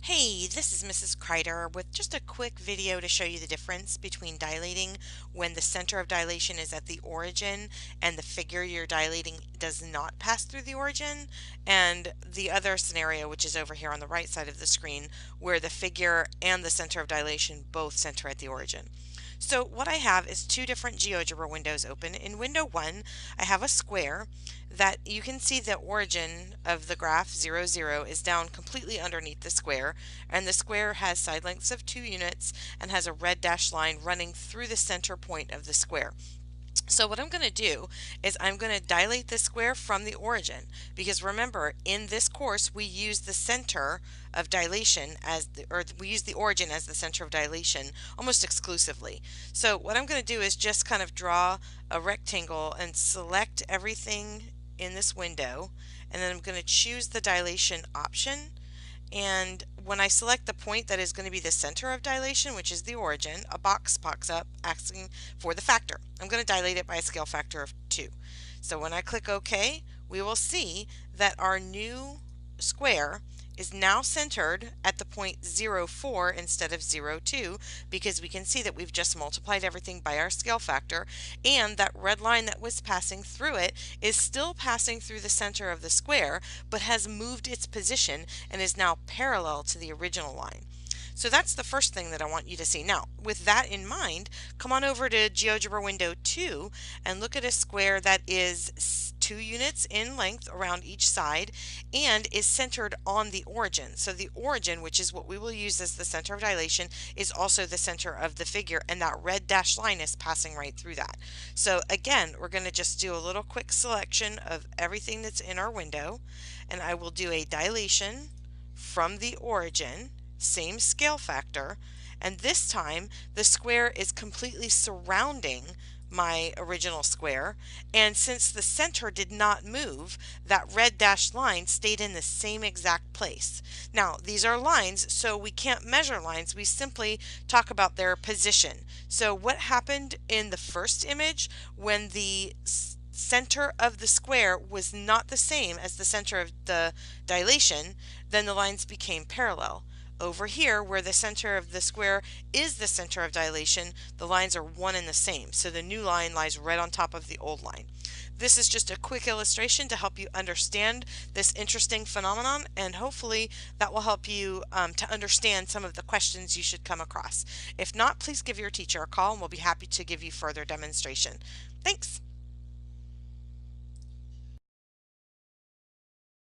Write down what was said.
Hey, this is Mrs. Kreider with just a quick video to show you the difference between dilating when the center of dilation is at the origin and the figure you're dilating does not pass through the origin, and the other scenario, which is over here on the right side of the screen, where the figure and the center of dilation both center at the origin. So what I have is two different GeoGebra windows open. In window 1, I have a square that you can see the origin of the graph 0, 0 is down completely underneath the square, and the square has side lengths of 2 units and has a red dashed line running through the center point of the square. So what I'm going to do is I'm going to dilate the square from the origin, because remember, in this course we use the center of dilation we use the origin as the center of dilation almost exclusively. So what I'm going to do is just kind of draw a rectangle and select everything in this window, and then I'm going to choose the dilation option. And when I select the point that is going to be the center of dilation, which is the origin, a box pops up asking for the factor. I'm going to dilate it by a scale factor of 2. So when I click OK, we will see that our new square is now centered at the point 0, 4 instead of 0, 2, because we can see that we've just multiplied everything by our scale factor, and that red line that was passing through it is still passing through the center of the square, but has moved its position and is now parallel to the original line. So that's the first thing that I want you to see. Now, with that in mind, come on over to GeoGebra window 2 and look at a square that is 2 units in length around each side and is centered on the origin. So the origin, which is what we will use as the center of dilation, is also the center of the figure, and that red dashed line is passing right through that. So again, we're going to just do a little quick selection of everything that's in our window, and I will do a dilation from the origin, same scale factor, and this time the square is completely surrounding my original square, and since the center did not move, that red dashed line stayed in the same exact place. Now these are lines, so we can't measure lines, we simply talk about their position. So what happened in the first image when the center of the square was not the same as the center of the dilation, then the lines became parallel. Over here, where the center of the square is the center of dilation, the lines are one and the same, so the new line lies right on top of the old line. This is just a quick illustration to help you understand this interesting phenomenon, and hopefully that will help you to understand some of the questions you should come across. If not, please give your teacher a call and we'll be happy to give you further demonstration. Thanks!